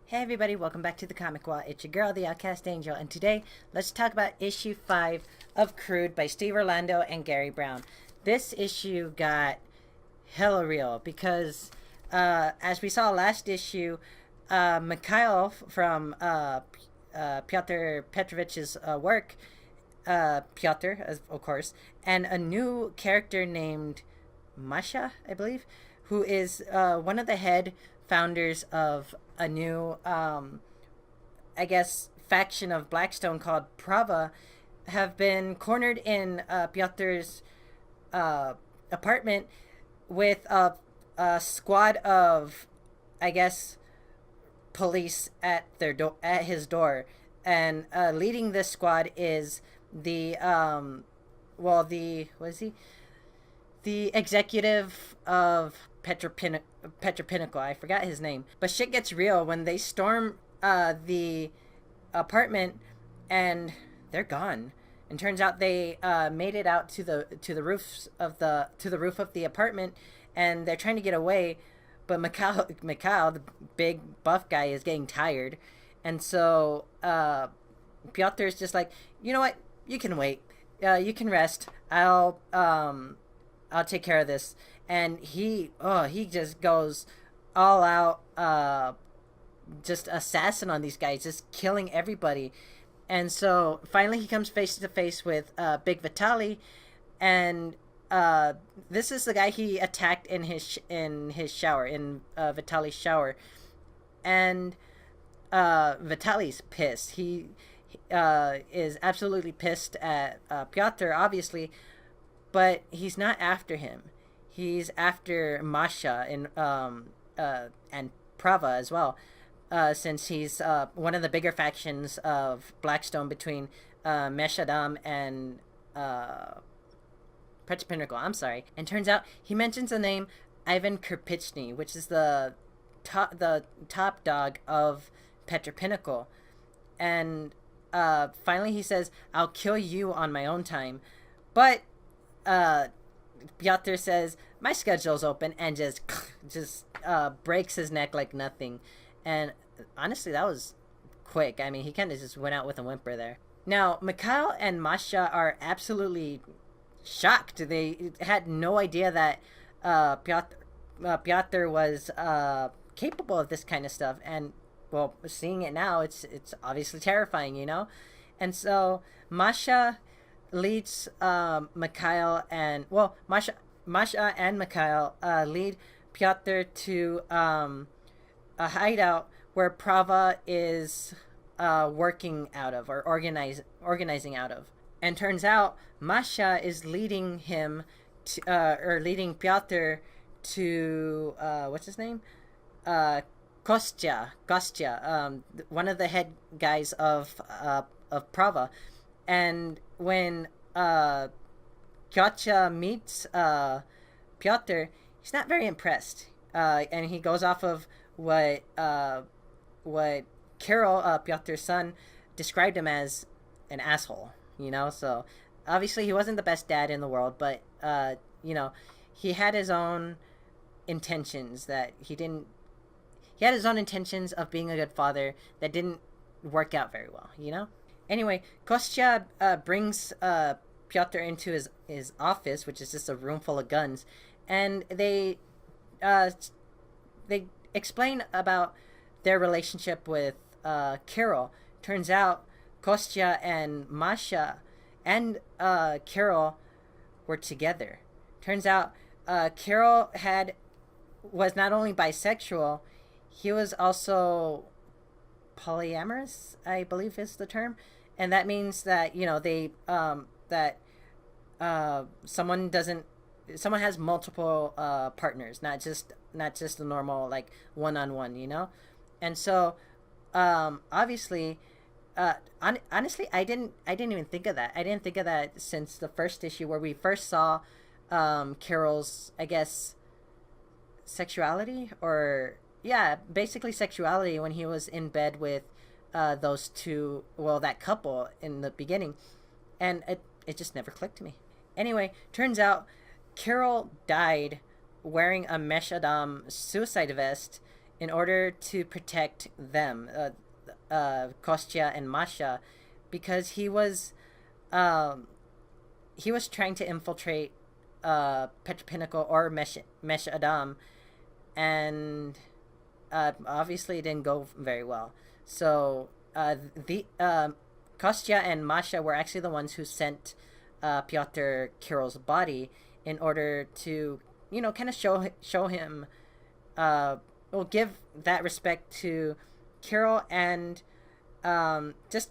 Hey everybody, welcome back to the Comic Wall. It's your girl, the Outcast Angel, and today let's talk about issue 5 of Crude by Steve Orlando and Garry Brown. This issue got hella real because, as we saw last issue, Mikhail from Piotr Petrovich's work, Piotr, of course, and a new character named Masha, I believe, who is one of the head founders of a new, I guess, faction of Blackstone called Prava, have been cornered in Piotr's apartment with a squad of, I guess, police at at his door, and leading this squad is the what is he? The executive of Petropinnacle. I forgot his name. But shit gets real when they storm the apartment and they're gone. And turns out they made it out to the roofs of the roof of the apartment, and they're trying to get away. But Mikhail, the big buff guy, is getting tired, and so Piotr's just like, you know what? You can wait. You can rest. I'll take care of this. And he just goes all out, just assassin on these guys, just killing everybody. And so finally he comes face to face with Big Vitaly, and this is the guy he attacked in his shower, in Vitaly's shower. And Vitaly's pissed. He is absolutely pissed at Piotr, obviously, but he's not after him. He's after Masha and Prava as well, since he's one of the bigger factions of Blackstone between Meshe Adam and Petropinnacle. I'm sorry. And turns out he mentions the name Ivan Kirpichny, which is the top dog of Petropinnacle. And finally he says, "I'll kill you on my own time," but Piotr says, "My schedule's open," and just breaks his neck like nothing. And honestly, that was quick. I mean, he kind of just went out with a whimper there. Now, Mikhail and Masha are absolutely shocked. They had no idea that Piotr was capable of this kind of stuff. And, well, seeing it now, it's obviously terrifying, you know? And so Masha leads Mikhail and, well, Masha and Mikhail lead Piotr to a hideout where Prava is working out of, or organizing out of. And turns out Masha is leading him to, or leading Piotr to what's his name? Kostya, one of the head guys of Prava. And when Kostya meets Piotr, he's not very impressed, and he goes off of what Carol, Piotr's son, described him as an asshole. You know, so obviously he wasn't the best dad in the world, but you know, he had his own intentions that he didn't. He had his own intentions of being a good father that didn't work out very well. You know. Anyway, Kostya brings Piotr into his office, which is just a room full of guns, and they explain about their relationship with Carol. Turns out Kostya and Masha and Carol were together. Turns out Carol was not only bisexual, he was also polyamorous, I believe is the term. And that means that, you know, they someone has multiple partners, not just the normal, like, one-on-one, you know. And so obviously, honestly, I didn't even think of that. I didn't think of that since the first issue, where we first saw Carol's, I guess, sexuality, or yeah, basically sexuality, when he was in bed with those two, well, that couple in the beginning. And it just never clicked to me. Anyway, turns out Carol died wearing a Meshe Adam suicide vest in order to protect them, Kostya and Masha, because he was trying to infiltrate Petropinnacle or Meshe Adam, and obviously it didn't go very well. So the Kostya and Masha were actually the ones who sent Pyotr Kirill's body in order to, kind of show him, well, give that respect to Kirill, and just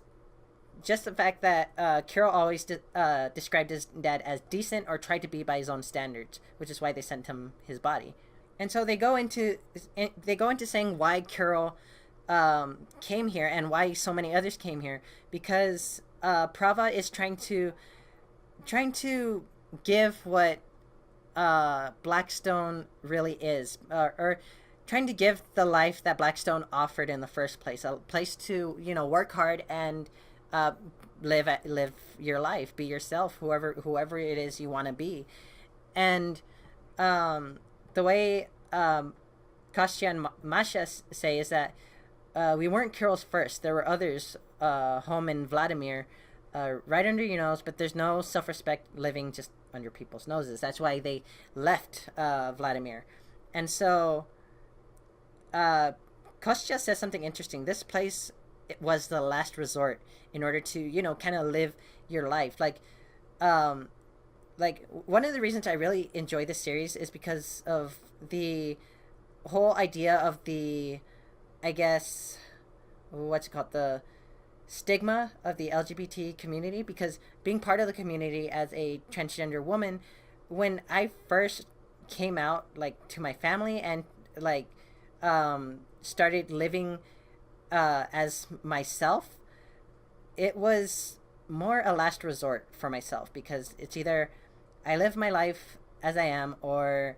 the fact that Kirill always described his dad as decent, or tried to be by his own standards, which is why they sent him his body. And so they go into saying why Kirill came here and why so many others came here, because Prava is trying to give what Blackstone really is, or trying to give the life that Blackstone offered in the first place, a place to work hard and live your life, be yourself, whoever it is you want to be. And the way Kostya and Masha say is that we weren't Kirill's first. There were others home in Vladimir, right under your nose, but there's no self-respect living just under people's noses. That's why they left Vladimir. And so Kostya says something interesting. This place, it was the last resort in order to, kind of live your life. Like one of the reasons I really enjoy this series is because of the whole idea of the, I guess, what's it called, the stigma of the LGBT community. Because being part of the community as a transgender woman, when I first came out, like, to my family and like started living as myself, it was more a last resort for myself, because it's either I live my life as I am, or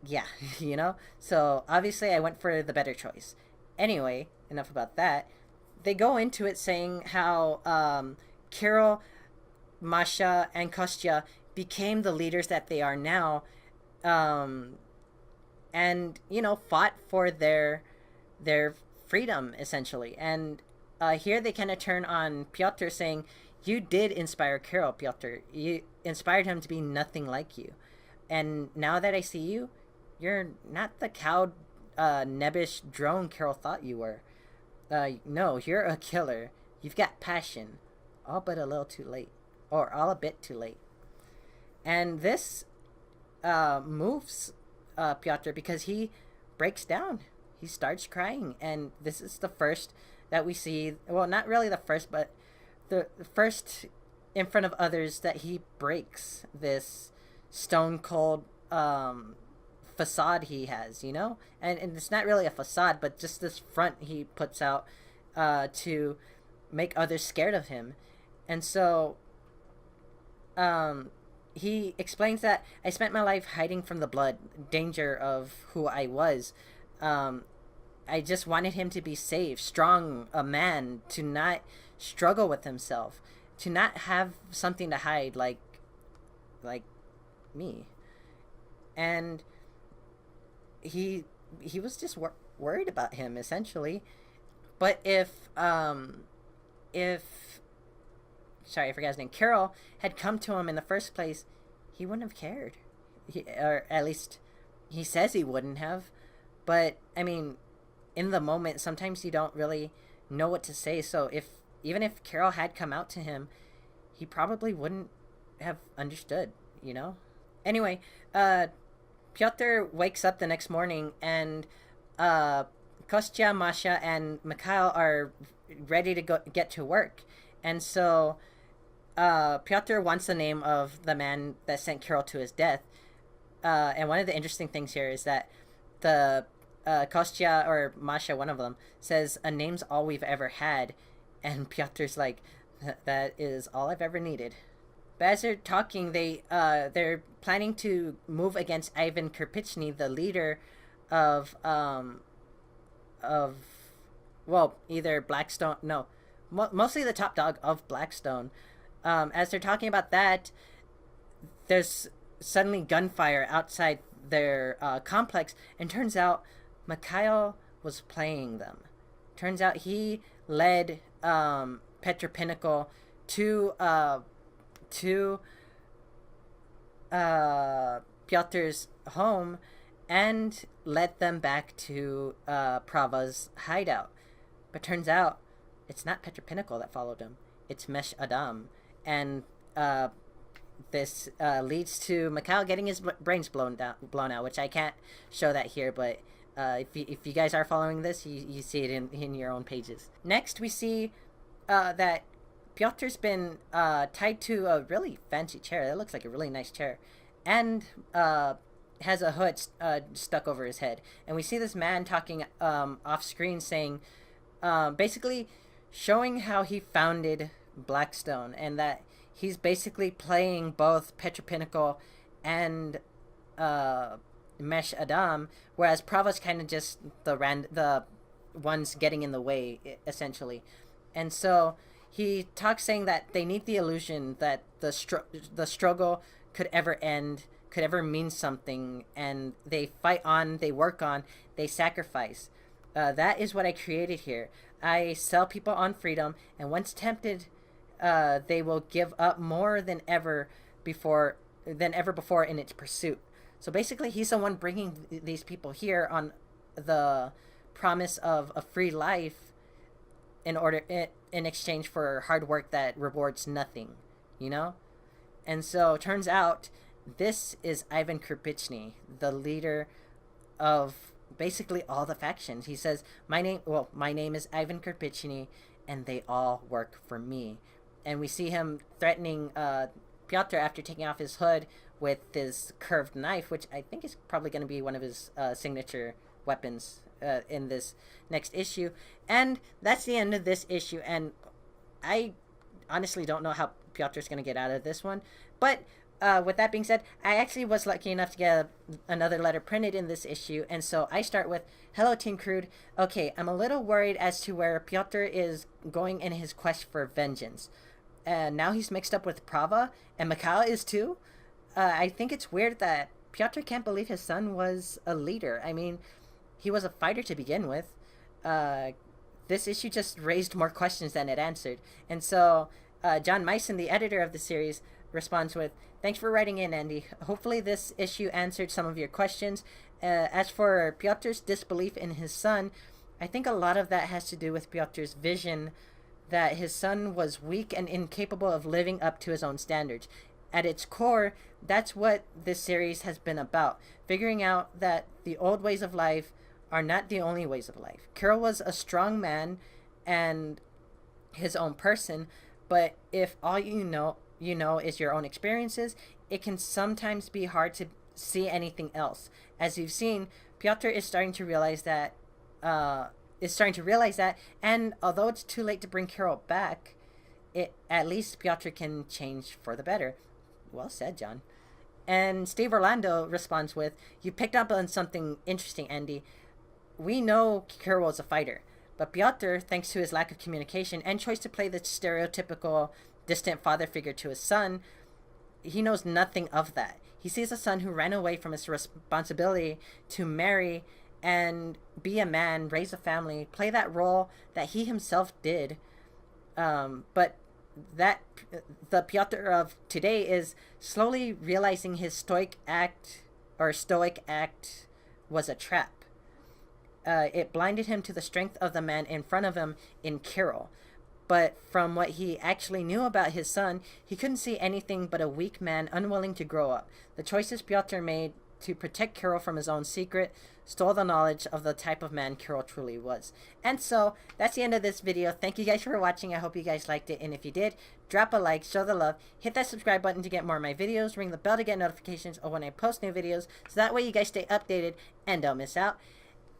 yeah, so obviously I went for the better choice. Anyway, enough about that. They go into it saying how Kirill, Masha, and Kostya became the leaders that they are now, and fought for their freedom, essentially. And here they kind of turn on Pyotr, saying, you did inspire Kirill, Pyotr. You inspired him to be nothing like you, and now that I see you, you're not the cowed, nebbish drone Kirill thought you were. No, you're a killer. You've got passion, all but a little too late, or all a bit too late. And this moves Pyotr, because he breaks down. He starts crying, and this is the first that we see. Well, not really the first, but the first in front of others that he breaks this stone cold facade he has, and it's not really a facade, but just this front he puts out to make others scared of him. And so he explains that I spent my life hiding from the blood, danger of who I was. I just wanted him to be safe, strong, a man, to not struggle with himself, to not have something to hide like me. And he was just worried about him, essentially. But if sorry, I forgot his name, Kirill had come to him in the first place, he wouldn't have cared. Or at least he says he wouldn't have. But I mean, in the moment, sometimes you don't really know what to say. So even if Kirill had come out to him, he probably wouldn't have understood, Anyway, Pyotr wakes up the next morning, and Kostya, Masha, and Mikhail are ready to get to work. And so Pyotr wants the name of the man that sent Kirill to his death. And one of the interesting things here is that the Kostya or Masha, one of them, says, a name's all we've ever had. And Pyotr's like, that is all I've ever needed. But as they're talking, they're planning to move against Ivan Kirpichny, the leader of either Blackstone, no, mostly the top dog of Blackstone. As they're talking about that, there's suddenly gunfire outside their complex, and turns out Mikhail was playing them. Turns out he led Petropinnacle to Pyotr's home and led them back to Prava's hideout. But turns out it's not Petropinnacle that followed him. It's Meshe Adam. And this leads to Mikhail getting his brains blown out, which I can't show that here, but if you guys are following this, you see it in your own pages. Next, we see that Pyotr's been tied to a really fancy chair. That looks like a really nice chair. And has a hood stuck over his head. And we see this man talking off screen saying, basically showing how he founded Blackstone, and that he's basically playing both Petropinnacle and Meshe Adam, whereas Prava's kind of just the ones getting in the way, essentially. And so he talks saying that they need the illusion that the struggle could ever end, could ever mean something, and they fight on, they work on, they sacrifice. That is what I created here. I sell people on freedom, and once tempted, they will give up more than ever before in its pursuit. So basically, he's the one bringing these people here on the promise of a free life in exchange for hard work that rewards nothing, you know? And so turns out this is Ivan Kirpichny, the leader of basically all the factions. He says, my name is Ivan Kirpichny, and they all work for me. And we see him threatening Piotr after taking off his hood with his curved knife, which I think is probably going to be one of his signature weapons in this next issue. And that's the end of this issue, and I honestly don't know how Pyotr's going to get out of this one. But with that being said, I actually was lucky enough to get another letter printed in this issue, and so I start with, "Hello, Team Crude. Okay, I'm a little worried as to where Piotr is going in his quest for vengeance. Now he's mixed up with Prava, and Mikhail is too. I think it's weird that Piotr can't believe his son was a leader. I mean, he was a fighter to begin with. This issue just raised more questions than it answered. And so Jon Moisan, the editor of the series, responds with, "Thanks for writing in, Andy. Hopefully this issue answered some of your questions. As for Pyotr's disbelief in his son, I think a lot of that has to do with Pyotr's vision that his son was weak and incapable of living up to his own standards. At its core, that's what this series has been about, figuring out that the old ways of life are not the only ways of life. Kirill was a strong man and his own person, but if all you know is your own experiences, it can sometimes be hard to see anything else. As you've seen, Piotr is starting to realize that, and although it's too late to bring Kirill back, at least Piotr can change for the better." Well said, John. And Steve Orlando responds with, "You picked up on something interesting, Andy. We know Kirill is a fighter, but Piotr, thanks to his lack of communication and choice to play the stereotypical distant father figure to his son, he knows nothing of that. He sees a son who ran away from his responsibility to marry and be a man, raise a family, play that role that he himself did. But that the Piotr of today is slowly realizing his stoic act was a trap. It blinded him to the strength of the man in front of him in Kirill. But from what he actually knew about his son, he couldn't see anything but a weak man unwilling to grow up. The choices Piotr made to protect Kirill from his own secret stole the knowledge of the type of man Kirill truly was." And so that's the end of this video. Thank you guys for watching. I hope you guys liked it, and if you did, drop a like, show the love, hit that subscribe button to get more of my videos, ring the bell to get notifications of when I post new videos, so that way you guys stay updated and don't miss out.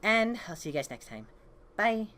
And I'll see you guys next time. Bye.